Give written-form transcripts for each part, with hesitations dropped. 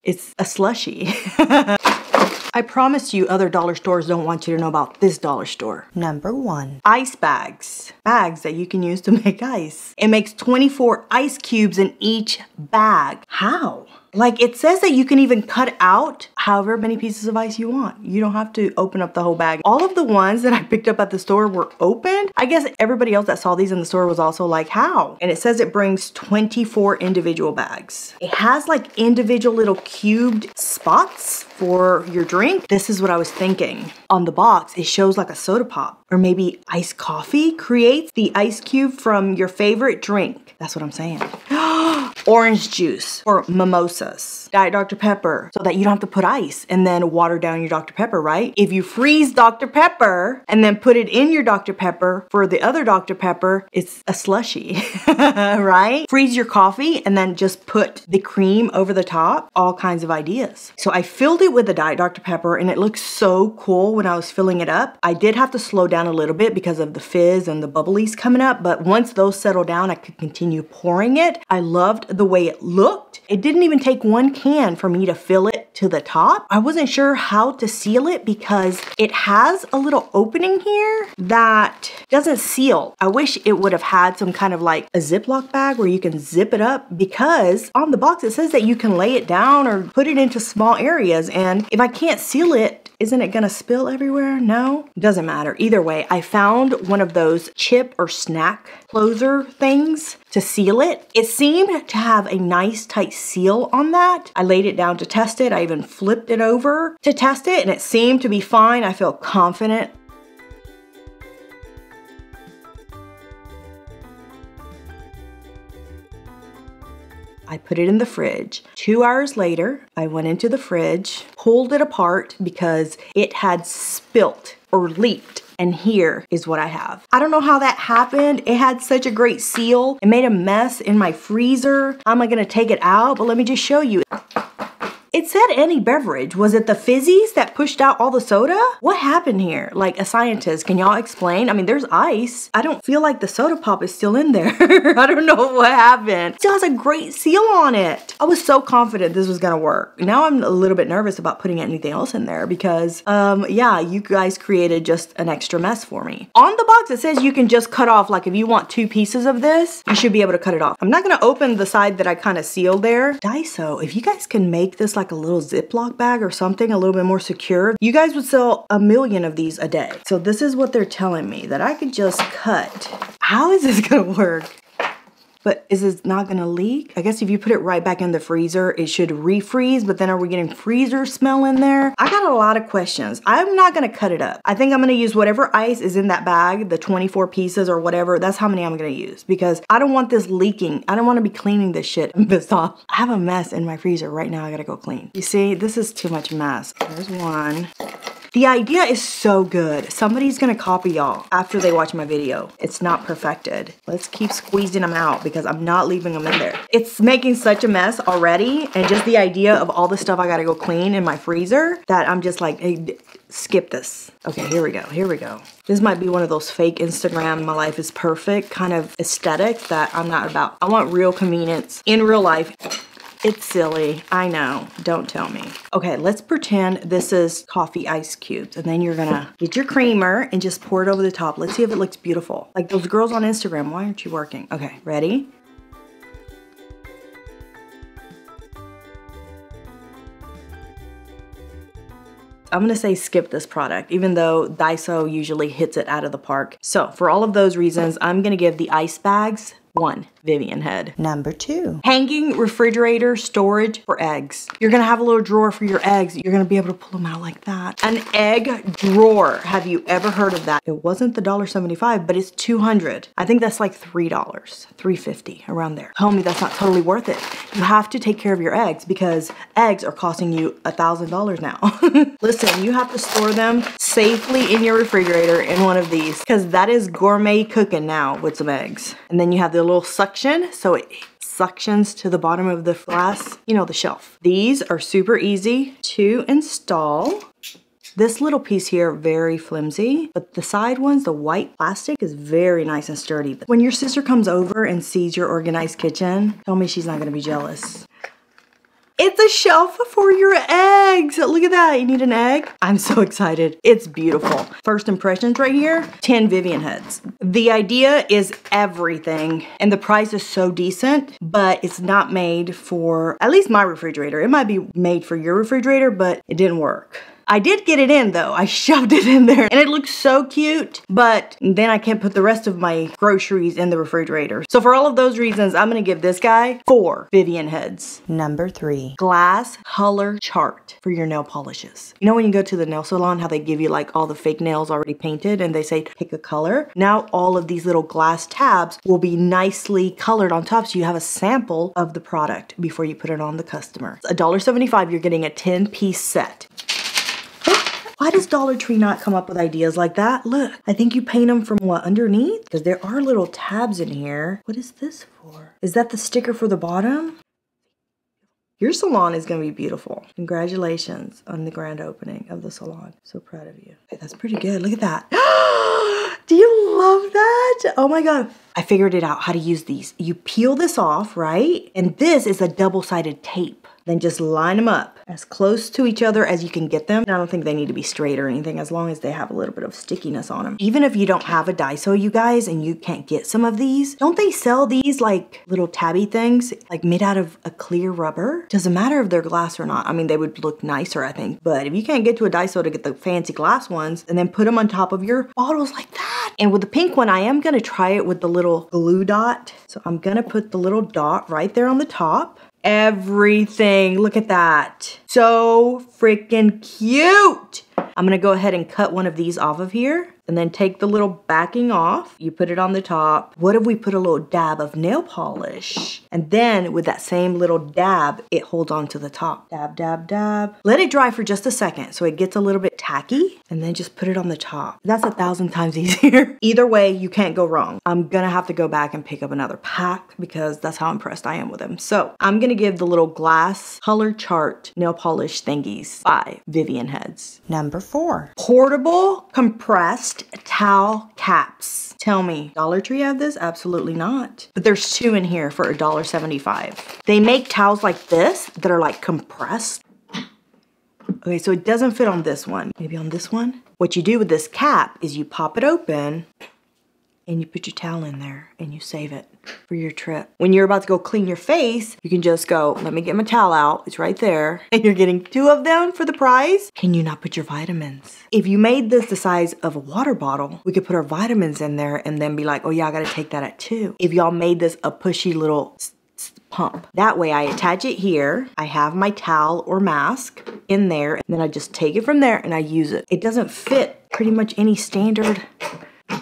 It's a slushie. I promise you other dollar stores don't want you to know about this dollar store. Number 1. Ice bags. Bags that you can use to make ice. It makes 24 ice cubes in each bag. How? Like, it says that you can even cut out however many pieces of ice you want. You don't have to open up the whole bag. All of the ones that I picked up at the store were opened. I guess everybody else that saw these in the store was also like, how? And it says it brings 24 individual bags. It has like individual little cubed spots for your drink. This is what I was thinking. On the box, it shows like a soda pop or maybe iced coffee creates the ice cube from your favorite drink. That's what I'm saying. Orange juice or mimosas. Diet Dr. Pepper, so that you don't have to put ice and then water down your Dr. Pepper, right? If you freeze Dr. Pepper and then put it in your Dr. Pepper for the other Dr. Pepper, it's a slushie, right? Freeze your coffee and then just put the cream over the top. All kinds of ideas. So I filled it with the Diet Dr. Pepper and it looked so cool when I was filling it up. I did have to slow down a little bit because of the fizz and the bubblies coming up, but once those settled down, I could continue pouring it. I loved the way it looked. It didn't even take one can for me to fill it to the top. I wasn't sure how to seal it because it has a little opening here that doesn't seal. I wish it would have had some kind of like a Ziploc bag where you can zip it up, because on the box it says that you can lay it down or put it into small areas, and if I can't seal it, isn't it gonna spill everywhere? No, it doesn't matter. Either way, I found one of those chip or snack closer things to seal it. It seemed to have a nice tight seal on that. I laid it down to test it. I even flipped it over to test it and it seemed to be fine. I feel confident. I put it in the fridge. 2 hours later, I went into the fridge, pulled it apart because it had spilt or leaked. And here is what I have. I don't know how that happened. It had such a great seal. It made a mess in my freezer. How am I gonna take it out? But let me just show you. It said any beverage. Was it the fizzies that pushed out all the soda? What happened here? Like a scientist, can y'all explain? I mean, there's ice. I don't feel like the soda pop is still in there. I don't know what happened. It still has a great seal on it. I was so confident this was gonna work. Now I'm a little bit nervous about putting anything else in there because, yeah, you guys created just an extra mess for me. On the box, it says you can just cut off, like if you want 2 pieces of this, you should be able to cut it off. I'm not gonna open the side that I kind of sealed there. Daiso, if you guys can make this like a little Ziploc bag or something a little bit more secure, you guys would sell 1 million of these a day. So this is what they're telling me, that I could just cut. How is this gonna work? But is this not gonna leak? I guess if you put it right back in the freezer, it should refreeze, but then are we getting freezer smell in there? I got a lot of questions. I'm not gonna cut it up. I think I'm gonna use whatever ice is in that bag, the 24 pieces or whatever, that's how many I'm gonna use, because I don't want this leaking. I don't wanna be cleaning this shit. I'm pissed off. I have a mess in my freezer right now. I gotta go clean. You see, this is too much mess. There's one. The idea is so good. Somebody's gonna copy y'all after they watch my video. It's not perfected. Let's keep squeezing them out because I'm not leaving them in there. It's making such a mess already, and just the idea of all the stuff I gotta go clean in my freezer that I'm just like, hey, skip this. Okay, here we go, here we go. This might be one of those fake Instagram, my life is perfect kind of aesthetic that I'm not about. I want real convenience in real life. It's silly, I know, don't tell me. Okay, let's pretend this is coffee ice cubes, and then you're gonna get your creamer and just pour it over the top. Let's see if it looks beautiful. Like those girls on Instagram, why aren't you working? Okay, ready? I'm gonna say skip this product, even though Daiso usually hits it out of the park. So for all of those reasons, I'm gonna give the ice bags 1 Vivian head. Number 2, hanging refrigerator storage for eggs. You're gonna have a little drawer for your eggs. You're gonna be able to pull them out like that. An egg drawer. Have you ever heard of that? It wasn't the $1.75, but it's $200. I think that's like $3, $3.50, around there. Tell me that's not totally worth it. You have to take care of your eggs because eggs are costing you $1,000 now. Listen, you have to store them safely in your refrigerator in one of these because that is gourmet cooking now with some eggs. And then you have the little suction, so it suctions to the bottom of the glass, you know, the shelf. These are super easy to install. This little piece here, very flimsy, but the side ones, the white plastic, is very nice and sturdy. When your sister comes over and sees your organized kitchen, tell me she's not gonna be jealous. It's a shelf for your eggs. Look at that. You need an egg? I'm so excited. It's beautiful. First impressions right here, 10 Vivian heads. The idea is everything, and the price is so decent, but it's not made for, at least my refrigerator. It might be made for your refrigerator, but it didn't work. I did get it in though. I shoved it in there and it looks so cute, but then I can't put the rest of my groceries in the refrigerator. So for all of those reasons, I'm gonna give this guy 4 Vivian heads. Number 3, glass color chart for your nail polishes. You know when you go to the nail salon, how they give you like all the fake nails already painted and they say pick a color? Now all of these little glass tabs will be nicely colored on top so you have a sample of the product before you put it on the customer. It's $1.75, you're getting a 10-piece set. Why does Dollar Tree not come up with ideas like that? Look, I think you paint them from what, underneath? Because there are little tabs in here. What is this for? Is that the sticker for the bottom? Your salon is gonna be beautiful. Congratulations on the grand opening of the salon. So proud of you. Hey, that's pretty good, look at that. Do you love that? Oh my God. I figured it out how to use these. You peel this off, right? And this is a double-sided tape. Then just line them up as close to each other as you can get them. I don't think they need to be straight or anything as long as they have a little bit of stickiness on them. Even if you don't have a Daiso, you guys, and you can't get some of these, don't they sell these like little tabby things like made out of a clear rubber? Doesn't matter if they're glass or not. I mean, they would look nicer, I think. But if you can't get to a Daiso to get the fancy glass ones and then put them on top of your bottles like that. And with the pink one, I am gonna try it with the little glue dot. So I'm gonna put the little dot right there on the top. Everything, look at that. So freaking cute. I'm gonna go ahead and cut one of these off of here and then take the little backing off. You put it on the top. What if we put a little dab of nail polish? And then with that same little dab, it holds on to the top. Dab, dab, dab. Let it dry for just a second so it gets a little bit tacky and then just put it on the top. That's 1,000 times easier. Either way, you can't go wrong. I'm gonna have to go back and pick up another pack because that's how impressed I am with them. So I'm gonna give the little glass color chart nail polish thingies 5 Vivian heads. Number 4, portable compressed towel caps. Tell me, Dollar Tree have this? Absolutely not. But there's 2 in here for $1.75. They make towels like this that are like compressed. Okay, so it doesn't fit on this one. Maybe on this one? What you do with this cap is you pop it open and you put your towel in there and you save it for your trip. When you're about to go clean your face, you can just go, let me get my towel out. It's right there. And you're getting 2 of them for the price. Can you not put your vitamins? If you made this the size of a water bottle, we could put our vitamins in there and then be like, oh yeah, I gotta take that at 2. If y'all made this a pushy little pump. That way I attach it here. I have my towel or mask in there and then I just take it from there and I use it. It doesn't fit pretty much any standard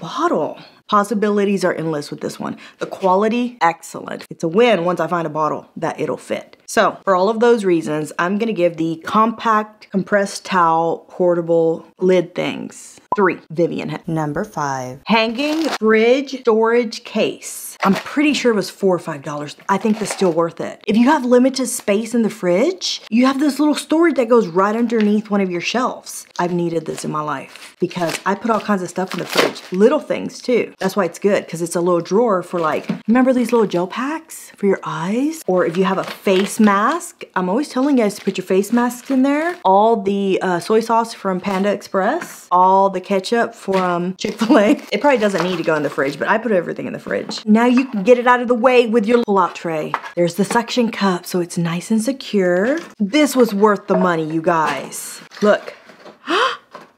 bottle. Possibilities are endless with this one. The quality, excellent. It's a win once I find a bottle that it'll fit. So for all of those reasons, I'm gonna give the compact compressed towel portable lid things 3 Vivian head. Number 5, hanging fridge storage case. I'm pretty sure it was $4 or $5. I think that's still worth it. If you have limited space in the fridge, you have this little storage that goes right underneath one of your shelves. I've needed this in my life because I put all kinds of stuff in the fridge, little things too. That's why it's good because it's a little drawer for like, remember these little gel packs for your eyes? Or if you have a face mask, I'm always telling you guys to put your face masks in there. All the soy sauce from Panda Express, all the ketchup from Chick-fil-A. It probably doesn't need to go in the fridge, but I put everything in the fridge. Now you can get it out of the way with your pull-out tray. There's the suction cup, so it's nice and secure. This was worth the money, you guys. Look.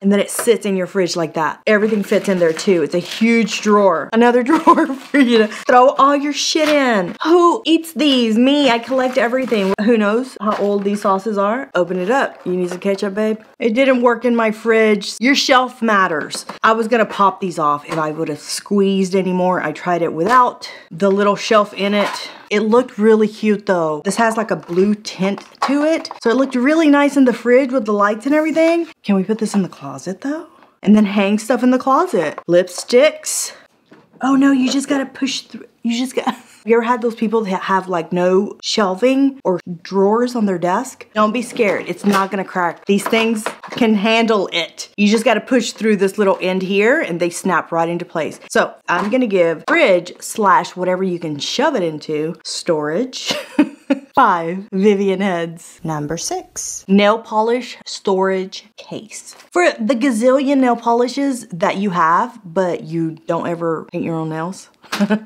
And then it sits in your fridge like that. Everything fits in there too. It's a huge drawer. Another drawer for you to throw all your shit in. Who eats these? Me, I collect everything. Who knows how old these sauces are? Open it up. You need some ketchup, babe? It didn't work in my fridge. Your shelf matters. I was gonna pop these off if I would have squeezed anymore. I tried it without the little shelf in it. It looked really cute though. This has like a blue tint to it. So it looked really nice in the fridge with the lights and everything. Can we put this in the closet though? And then hang stuff in the closet. Lipsticks. Oh no, you just gotta push through. You just got. Have you ever had those people that have like no shelving or drawers on their desk? Don't be scared. It's not gonna crack. These things can handle it. You just gotta push through this little end here and they snap right into place. So I'm gonna give fridge / whatever you can shove it into storage. 5 Vivian heads. Number 6. Nail polish storage case. For the gazillion nail polishes that you have, but you don't ever paint your own nails,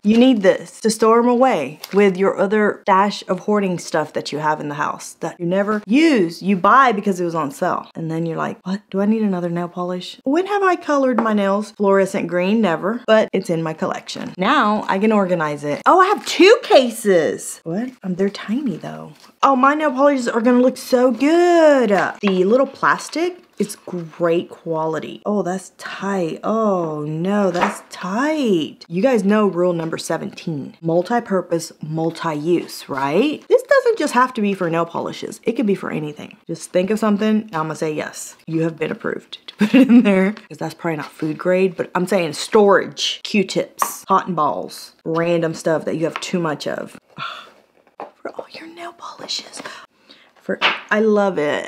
you need this to store them away with your other stash of hoarding stuff that you have in the house that you never use. You buy because it was on sale. And then you're like, what? Do I need another nail polish? When have I colored my nails fluorescent green? Never. But it's in my collection. Now I can organize it. Oh, I have 2 cases. What? They're tiny though. Oh, my nail polishes are gonna look so good. The little plastic, it's great quality. Oh, that's tight. Oh no, that's tight. You guys know rule number 17. Multi-purpose, multi-use, right? This doesn't just have to be for nail polishes. It could be for anything. Just think of something, and I'm gonna say yes. You have been approved to put it in there. Because that's probably not food grade, but I'm saying storage. Q-tips, cotton balls, random stuff that you have too much of. For all your nail polishes. I love it.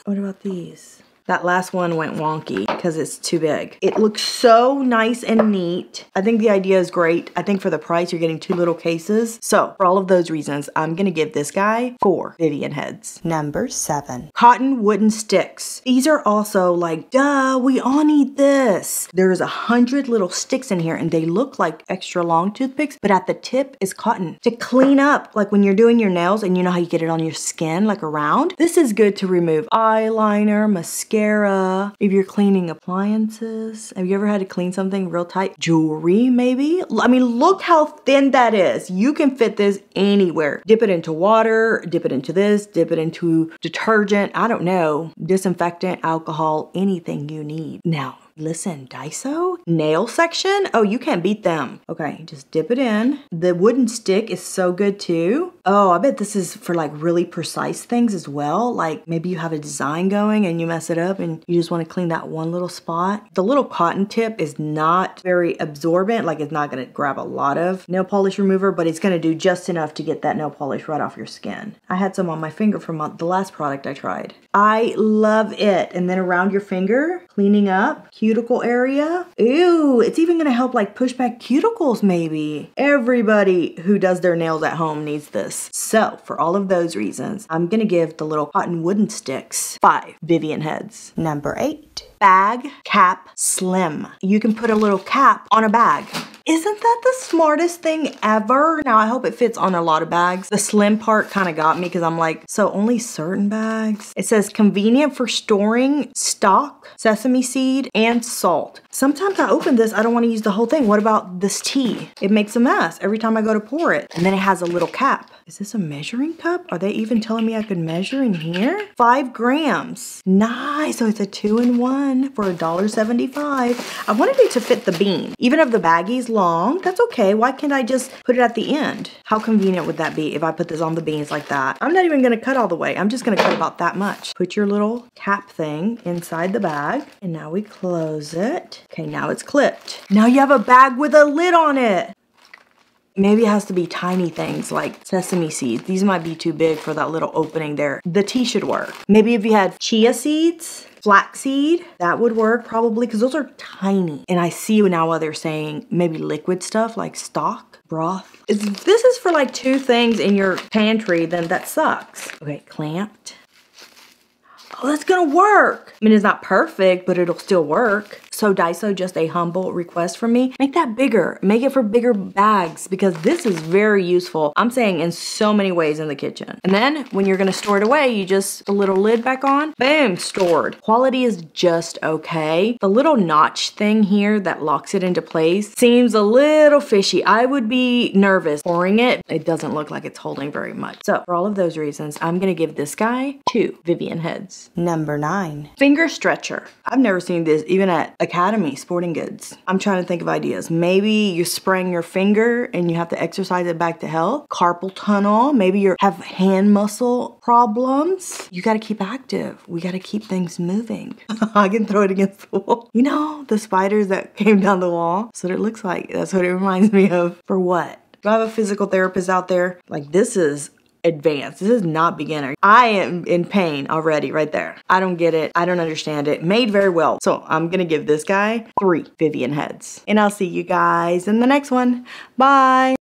What about these? That last one went wonky because it's too big. It looks so nice and neat. I think the idea is great. I think for the price, you're getting 2 little cases. So for all of those reasons, I'm gonna give this guy 4 Vivian heads. Number 7. Cotton wooden sticks. These are also like, duh, we all need this. There's 100 little sticks in here and they look like extra long toothpicks, but at the tip is cotton. To clean up, like when you're doing your nails and you know how you get it on your skin, like around. This is good to remove eyeliner, mascara, if you're cleaning appliances. Have you ever had to clean something real tight? Jewelry, maybe? I mean, look how thin that is. You can fit this anywhere. Dip it into water, dip it into this, dip it into detergent, I don't know, disinfectant, alcohol, anything you need. Now, listen, Daiso nail section. Oh, you can't beat them. Okay, just dip it in. The wooden stick is so good too. Oh, I bet this is for like really precise things as well. Like maybe you have a design going and you mess it up and you just want to clean that one little spot. The little cotton tip is not very absorbent. Like it's not going to grab a lot of nail polish remover, but it's going to do just enough to get that nail polish right off your skin. I had some on my finger from the last product I tried. I love it. And then around your finger, cleaning up, cuticle area. Ew, it's even gonna help like push back cuticles maybe. Everybody who does their nails at home needs this. So for all of those reasons, I'm gonna give the little cotton wooden sticks 5 Vivian heads. Number 8. Bag cap slim. You can put a little cap on a bag. Isn't that the smartest thing ever? Now, I hope it fits on a lot of bags. The slim part kind of got me because I'm like, so only certain bags? It says convenient for storing stock, sesame seed, and salt. Sometimes I open this, I don't want to use the whole thing. What about this tea? It makes a mess every time I go to pour it. And then it has a little cap. Is this a measuring cup? Are they even telling me I could measure in here? 5 grams. Nice. So it's a 2-in-1 for $1.75. I wanted it to fit the bean. Even if the baggie's long, that's okay. Why can't I just put it at the end? How convenient would that be if I put this on the beans like that? I'm not even gonna cut all the way. I'm just gonna cut about that much. Put your little cap thing inside the bag. And now we close it. Okay, now it's clipped. Now you have a bag with a lid on it. Maybe it has to be tiny things like sesame seeds. These might be too big for that little opening there. The tea should work. Maybe if you had chia seeds, flaxseed, that would work probably because those are tiny. And I see now what they're saying, maybe liquid stuff like stock, broth. If this is for like 2 things in your pantry, then that sucks. Okay, clamped. Oh, that's gonna work. I mean, it's not perfect, but it'll still work. So Daiso, just a humble request from me. Make that bigger. Make it for bigger bags because this is very useful. I'm saying in so many ways in the kitchen. And then when you're gonna store it away, you just, the little lid back on, boom, stored. Quality is just okay. The little notch thing here that locks it into place seems a little fishy. I would be nervous pouring it. It doesn't look like it's holding very much. So for all of those reasons, I'm gonna give this guy 2 Vivian heads. Number 9. Finger stretcher. I've never seen this even at Academy Sporting Goods. I'm trying to think of ideas. Maybe you're spraying your finger and you have to exercise it back to health. Carpal tunnel. Maybe you have hand muscle problems. You gotta keep active. We gotta keep things moving. I can throw it against the wall. You know, the spiders that came down the wall? That's what it looks like. That's what it reminds me of. For what? Do I have a physical therapist out there? Like, this is advanced. This is not beginner. I am in pain already right there. I don't get it. I don't understand it. Made very well. So I'm gonna give this guy 3 Vivian heads. And I'll see you guys in the next one. Bye.